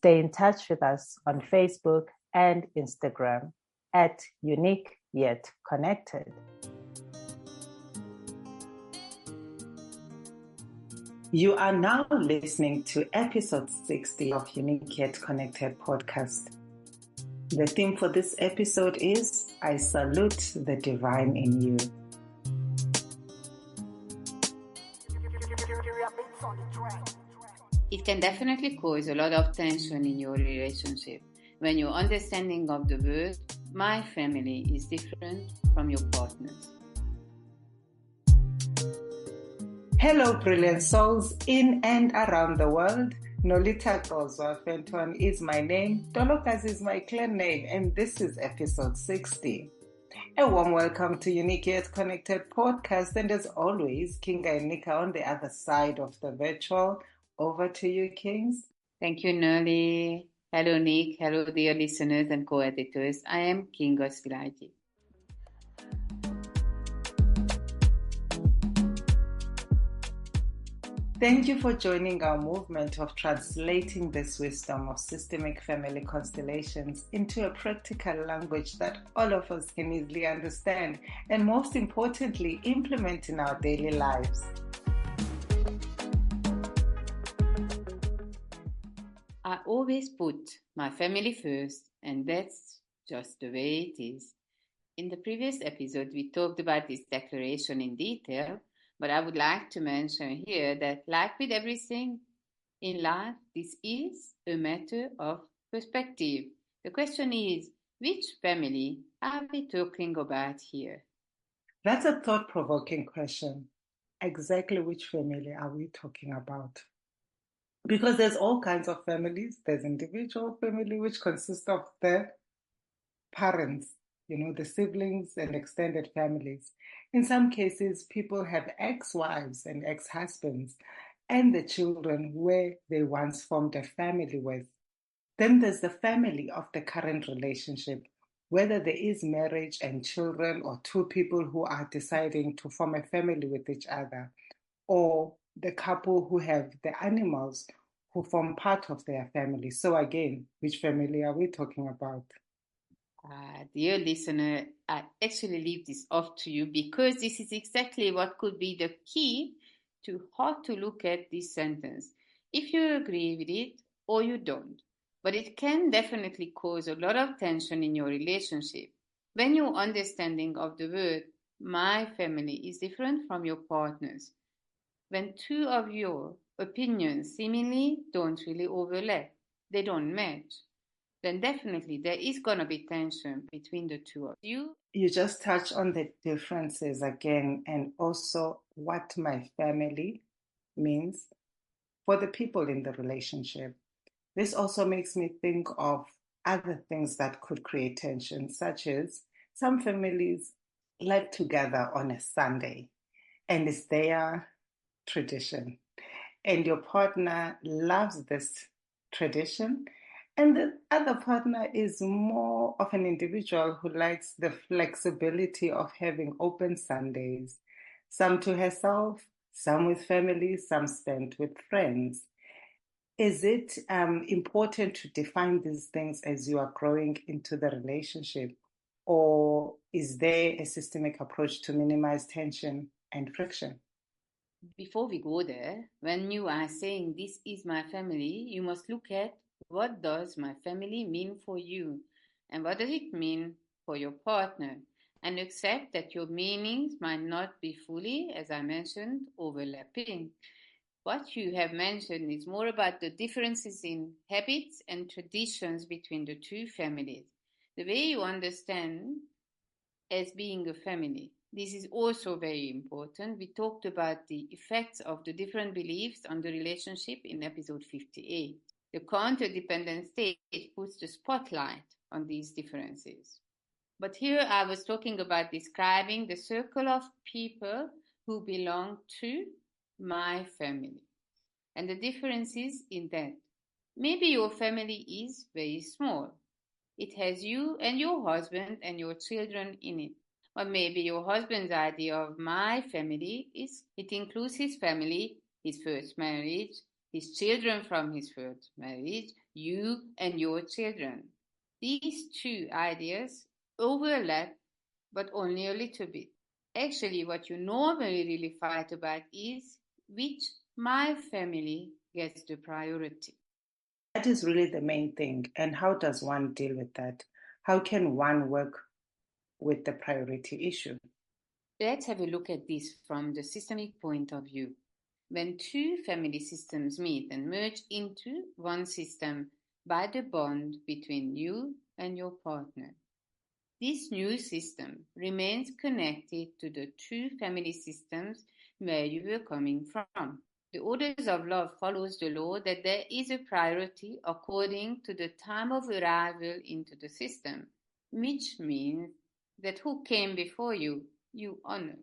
Stay in touch with us on Facebook and Instagram at Unique Yet Connected. You are now listening to episode 60 of Unique Yet Connected podcast. The theme for this episode is I Salute the Divine in You. It can definitely cause a lot of tension in your relationship when your understanding of the word my family is different from your partner's. Hello, brilliant souls in and around the world. Nolitha Kinga is my name, Dolokas is my clan name, and this is episode 60. A warm welcome to Unique Yet Connected podcast, and as always, Kinga and Nika on the other side of the virtual. Over to you, Kings. Thank you, Noli. Hello, Nick. Hello, dear listeners and co-editors. I am Kinga Svilaji. Thank you for joining our movement of translating this wisdom of systemic family constellations into a practical language that all of us can easily understand and, most importantly, implement in our daily lives. I always put my family first, and that's just the way it is. In the previous episode, we talked about this declaration in detail, but I would like to mention here that, like with everything in life, this is a matter of perspective. The question is, which family are we talking about here? That's a thought-provoking question. Exactly which family are we talking about? Because there's all kinds of families. There's individual family, which consists of the parents, the siblings and extended families. In some cases, people have ex-wives and ex-husbands and the children where they once formed a family with. Then there's the family of the current relationship, whether there is marriage and children or two people who are deciding to form a family with each other, or the couple who have the animals who form part of their family. So again, which family are we talking about? Dear listener, I actually leave this off to you because this is exactly what could be the key to how to look at this sentence. If you agree with it or you don't, but it can definitely cause a lot of tension in your relationship when your understanding of the word my family is different from your partner's. When two of your opinions seemingly don't really overlap, they don't match, then definitely there is going to be tension between the two of you. You just touch on the differences again and also what my family means for the people in the relationship. This also makes me think of other things that could create tension, such as some families like to gather on a Sunday and it's their tradition. And your partner loves this tradition, and the other partner is more of an individual who likes the flexibility of having open Sundays, some to herself, some with family, some spent with friends. Is it important to define these things as you are growing into the relationship? Or is there a systemic approach to minimize tension and friction? Before we go there, when you are saying this is my family, you must look at what does my family mean for you and what does it mean for your partner, and accept that your meanings might not be fully, as I mentioned, overlapping. What you have mentioned is more about the differences in habits and traditions between the two families, the way you understand as being a family. This is also very important. We talked about the effects of the different beliefs on the relationship in episode 58. The counter-dependent state puts the spotlight on these differences. But here I was talking about describing the circle of people who belong to my family. And the differences in that. Maybe your family is very small. It has you and your husband and your children in it. Or maybe your husband's idea of my family is it includes his family, his first marriage, his children from his first marriage, you and your children. These two ideas overlap, but only a little bit. Actually, what you normally really fight about is which my family gets the priority. That is really the main thing. And how does one deal with that? How can one work with the priority issue? Let's have a look at this from the systemic point of view. When two family systems meet and merge into one system by the bond between you and your partner, this new system remains connected to the two family systems where you were coming from. The orders of love follows the law that there is a priority according to the time of arrival into the system, which means that who came before you, you honor.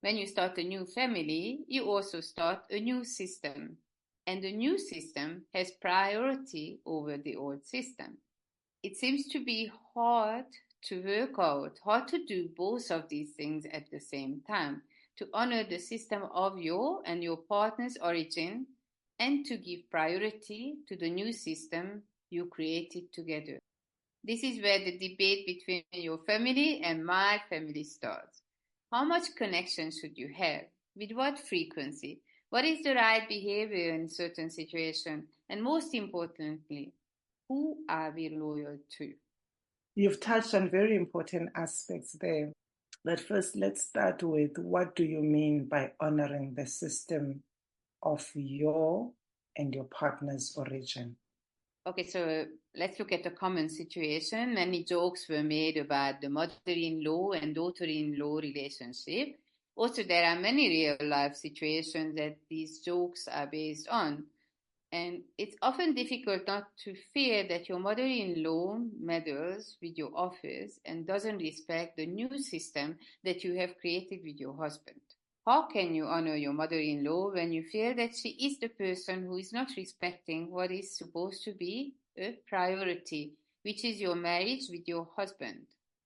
When you start a new family, you also start a new system, and the new system has priority over the old system. It seems to be hard to work out how to do both of these things at the same time, to honor the system of your and your partner's origin and to give priority to the new system you created together. This is where the debate between your family and my family starts. How much connection should you have? With what frequency? What is the right behavior in certain situations? And most importantly, who are we loyal to? You've touched on very important aspects there. But first, let's start with what do you mean by honoring the system of your and your partner's origin? Okay, so let's look at a common situation. Many jokes were made about the mother-in-law and daughter-in-law relationship. Also, there are many real-life situations that these jokes are based on. And it's often difficult not to fear that your mother-in-law meddles with your office and doesn't respect the new system that you have created with your husband. How can you honor your mother-in-law when you feel that she is the person who is not respecting what is supposed to be a priority, which is your marriage with your husband?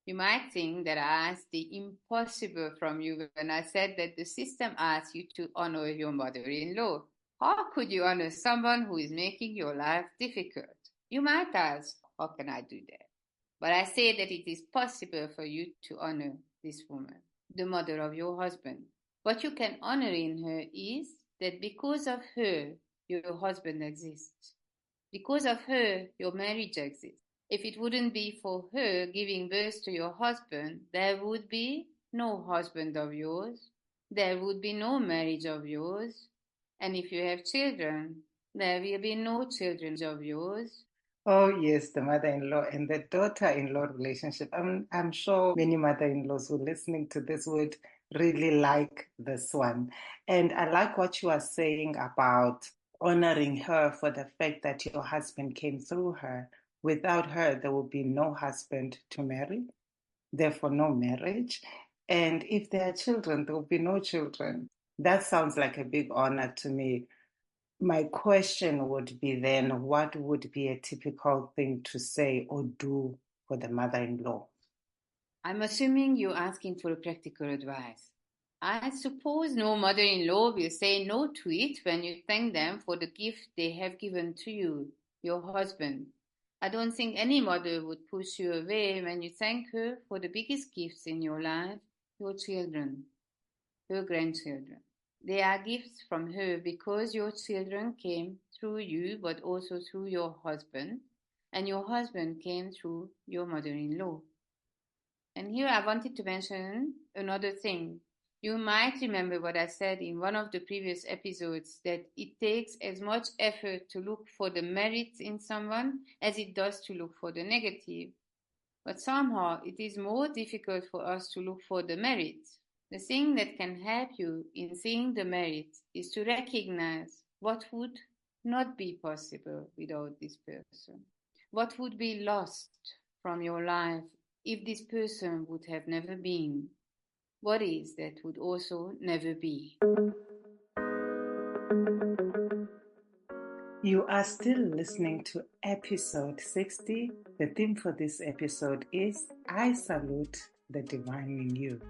You might think that I asked the impossible from you when I said that the system asks you to honor your mother-in-law. How could you honor someone who is making your life difficult? You might ask, how can I do that? But I say that it is possible for you to honor this woman, the mother of your husband. What you can honor in her is that because of her, your husband exists. Because of her, your marriage exists. If it wouldn't be for her giving birth to your husband, there would be no husband of yours. There would be no marriage of yours. And if you have children, there will be no children of yours. Oh, yes, the mother-in-law and the daughter-in-law relationship. I'm sure many mother-in-laws who are listening to this would really like this one. And I like what you are saying about honoring her for the fact that your husband came through her. Without her, there will be no husband to marry, therefore no marriage. And if there are children, there will be no children. That sounds like a big honor to me. My question would be then, what would be a typical thing to say or do for the mother-in-law? I'm assuming you're asking for practical advice. I suppose no mother-in-law will say no to it when you thank them for the gift they have given to you, your husband. I don't think any mother would push you away when you thank her for the biggest gifts in your life, your children, her grandchildren. They are gifts from her because your children came through you, but also through your husband, and your husband came through your mother-in-law. And here I wanted to mention another thing. You might remember what I said in one of the previous episodes, that it takes as much effort to look for the merits in someone as it does to look for the negative. But somehow it is more difficult for us to look for the merits. The thing that can help you in seeing the merits is to recognize what would not be possible without this person. What would be lost from your life if this person would have never been? What is that would also never be? You are still listening to episode 60. The theme for this episode is I Salute the Divine in You.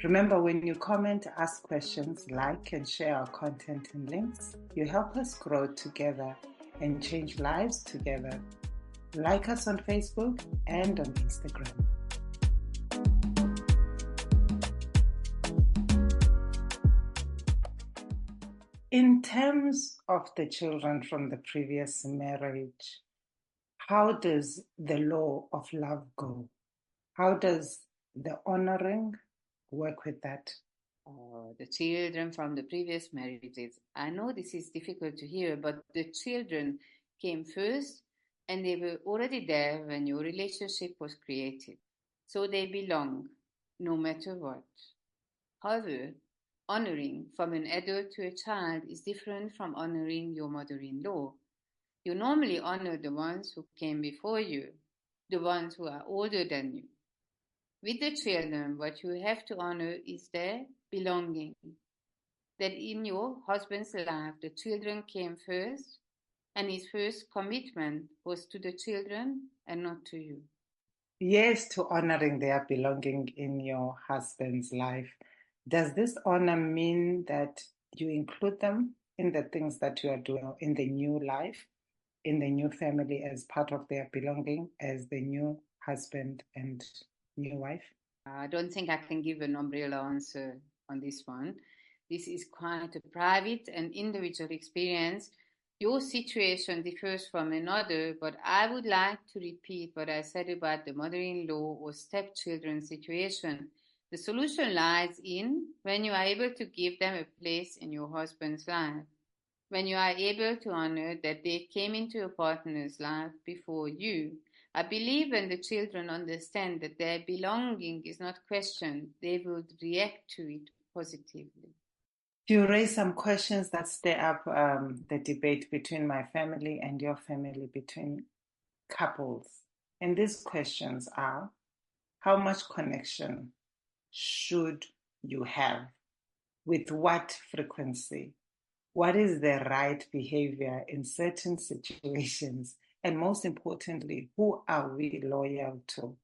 Remember, when you comment, ask questions, like, and share our content and links, you help us grow together. and change lives together. Like us on Facebook and on Instagram. In terms of the children from the previous marriage, how does the law of love go? How does the honoring work with that? The children from the previous marriages. I know this is difficult to hear, but the children came first and they were already there when your relationship was created. So they belong, no matter what. However, honoring from an adult to a child is different from honoring your mother-in-law. You normally honor the ones who came before you, the ones who are older than you. With the children, what you have to honor is their belonging. That in your husband's life, the children came first, and his first commitment was to the children and not to you. Yes, to honoring their belonging in your husband's life. Does this honor mean that you include them in the things that you are doing in the new life, in the new family as part of their belonging as the new husband and new wife? I don't think I can give an umbrella answer on this one. This is quite a private and individual experience. Your situation differs from another, but I would like to repeat what I said about the mother-in-law or stepchildren situation. The solution lies in when you are able to give them a place in your husband's life, when you are able to honor that they came into a partner's life before you. I believe when the children understand that their belonging is not questioned, they will react to it positively. You raise some questions that stir up the debate between my family and your family, between couples. And these questions are: how much connection should you have? With what frequency? What is the right behavior in certain situations? And most importantly, who are we loyal to?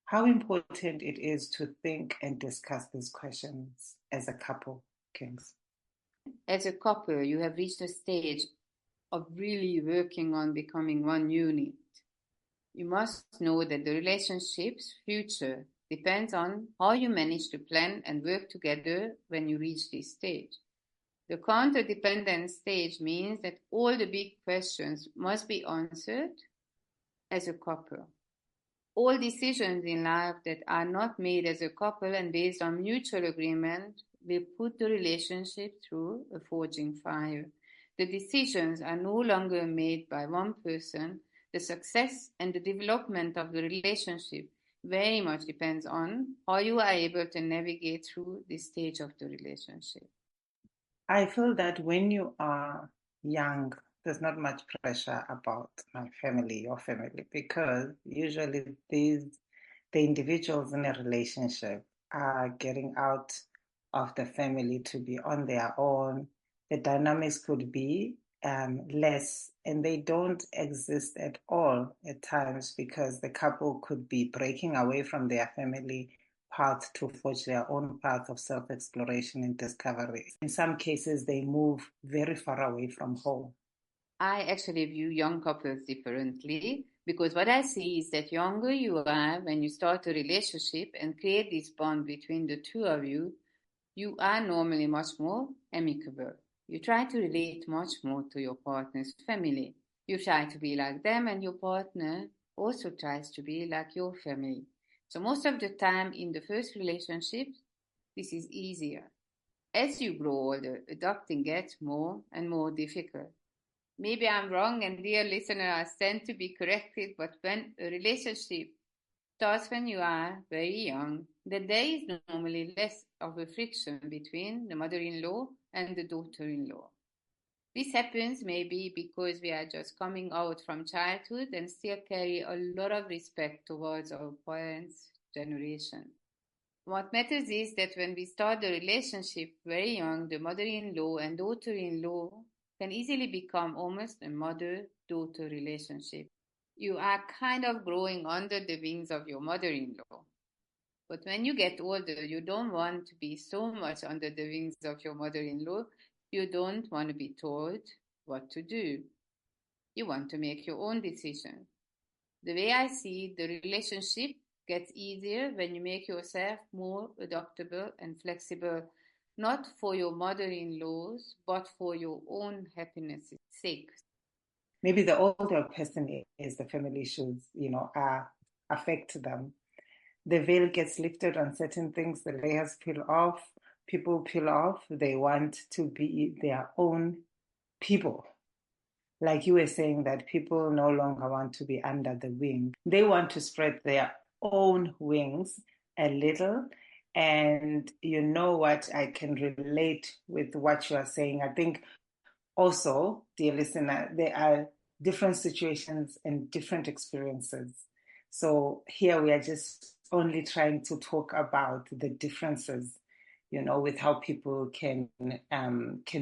How important it is to think and discuss these questions as a couple, Kings. As a couple, you have reached a stage of really working on becoming one unit. You must know that the relationship's future depends on how you manage to plan and work together when you reach this stage. The counter-dependent stage means that all the big questions must be answered as a couple. All decisions in life that are not made as a couple and based on mutual agreement will put the relationship through a forging fire. The decisions are no longer made by one person. The success and the development of the relationship very much depends on how you are able to navigate through this stage of the relationship. I feel that when you are young, there's not much pressure about my family, your family, because usually the individuals in a relationship are getting out of the family to be on their own. The dynamics could be less, and they don't exist at all at times because the couple could be breaking away from their family path to forge their own path of self-exploration and discovery. In some cases, they move very far away from home. I actually view young couples differently because what I see is that younger you are when you start a relationship and create this bond between the two of you, you are normally much more amicable. You try to relate much more to your partner's family. You try to be like them, and your partner also tries to be like your family. So, most of the time in the first relationship, this is easier. As you grow older, adopting gets more and more difficult. Maybe I'm wrong, and dear listener, I stand to be corrected, but when a relationship starts when you are very young, then there is normally less of a friction between the mother-in-law and the daughter-in-law. This happens maybe because we are just coming out from childhood and still carry a lot of respect towards our parents' generation. What matters is that when we start the relationship very young, the mother-in-law and daughter-in-law can easily become almost a mother-daughter relationship. You are kind of growing under the wings of your mother-in-law. But when you get older, you don't want to be so much under the wings of your mother-in-law. You don't want to be told what to do. You want to make your own decision. The way I see it, the relationship gets easier when you make yourself more adaptable and flexible, not for your mother-in-law's, but for your own happiness' sake. Maybe the older person is, the family issues, affect them. The veil gets lifted on certain things, the layers peel off, people peel off, they want to be their own people. Like you were saying, that people no longer want to be under the wing. They want to spread their own wings a little. And you know what? I can relate with what you are saying. I think also, dear listener, there are different situations and different experiences. So here we are just only trying to talk about the differences, with how people can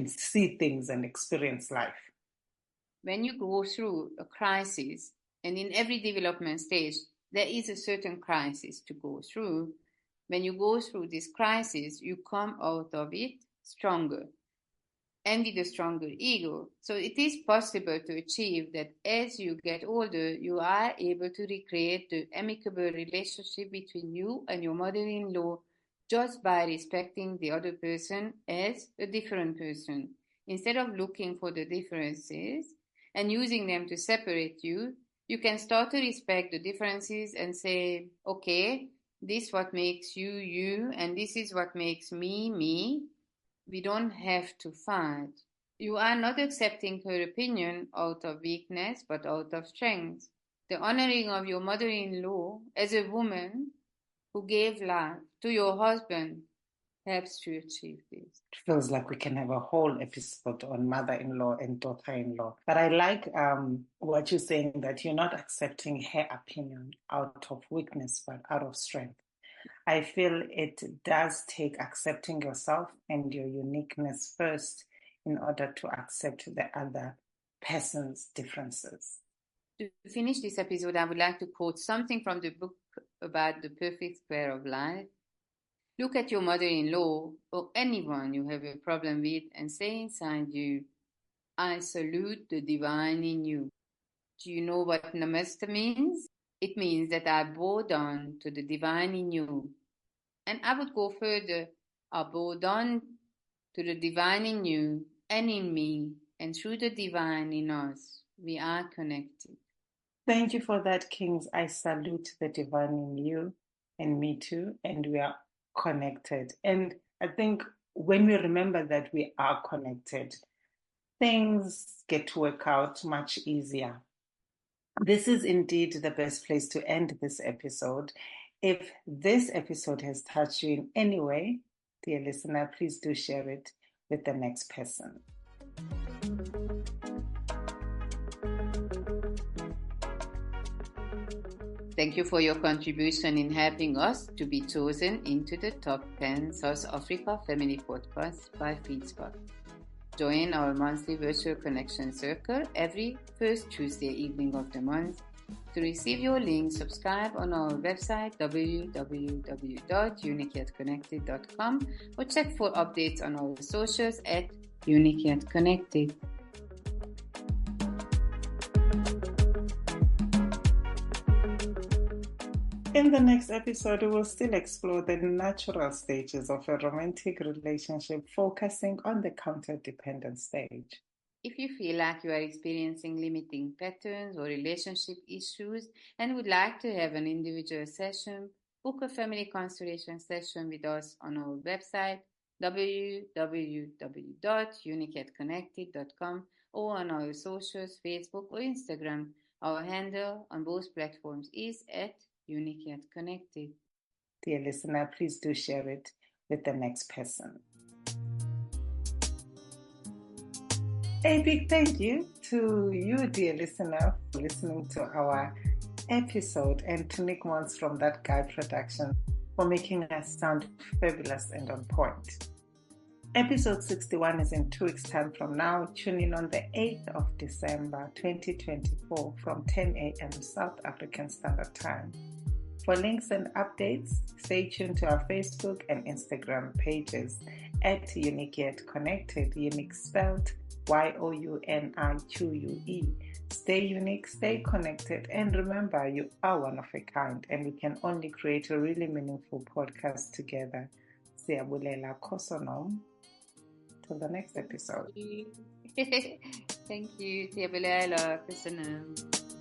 see things and experience life. When you go through a crisis, and in every development stage, there is a certain crisis to go through. When you go through this crisis, you come out of it stronger and with a stronger ego. So it is possible to achieve that as you get older, you are able to recreate the amicable relationship between you and your mother-in-law just by respecting the other person as a different person. Instead of looking for the differences and using them to separate you, you can start to respect the differences and say, okay, this is what makes you, you, and this is what makes me, me. We don't have to fight. You are not accepting her opinion out of weakness, but out of strength. The honoring of your mother-in-law as a woman who gave life to your husband helps to achieve this. It feels like we can have a whole episode on mother-in-law and daughter-in-law. But I like what you're saying, that you're not accepting her opinion out of weakness, but out of strength. I feel it does take accepting yourself and your uniqueness first in order to accept the other person's differences. To finish this episode, I would like to quote something from the book about the perfect square of life. Look at your mother-in-law or anyone you have a problem with and say inside you, I salute the divine in you. Do you know what namaste means? It means that I bow down to the divine in you. And I would go further. I bow down to the divine in you and in me, and through the divine in us, we are connected. Thank you for that, Kings. I salute the divine in you and me too, and we are connected. And I think when we remember that we are connected, things get to work out much easier. This is indeed the best place to end this episode. If this episode has touched you in any way, dear listener, please do share it with the next person. Thank you for your contribution in helping us to be chosen into the top 10 South Africa Family Podcasts by FeedSpot. Join our monthly virtual connection circle every first Tuesday evening of the month. To receive your link, subscribe on our website www.uniqueyetconnected.com or check for updates on our socials at uniqueyetconnected. In the next episode, we will still explore the natural stages of a romantic relationship, focusing on the counter-dependent stage. If you feel like you are experiencing limiting patterns or relationship issues and would like to have an individual session, book a family constellation session with us on our website www.uniqueyetconnected.com or on our socials, Facebook or Instagram. Our handle on both platforms is @uniqueyetconnected. Dear listener, please do share it with the next person. A big thank you to you, dear listener, for listening to our episode, and to Nick Mons from That Guy Production for making us sound fabulous and on point. Episode 61 is in 2 weeks' time from now. Tune in on the 8th of December 2024 from 10 a.m. South African Standard Time. For links and updates, stay tuned to our Facebook and Instagram pages @UniqueYetConnected, unique spelled YOUNIQUE. Stay unique, stay connected, and remember you are one of a kind, and we can only create a really meaningful podcast together. Siyabulela Kosonom. Till the next episode. Thank you. Siyabulela, Kusanam.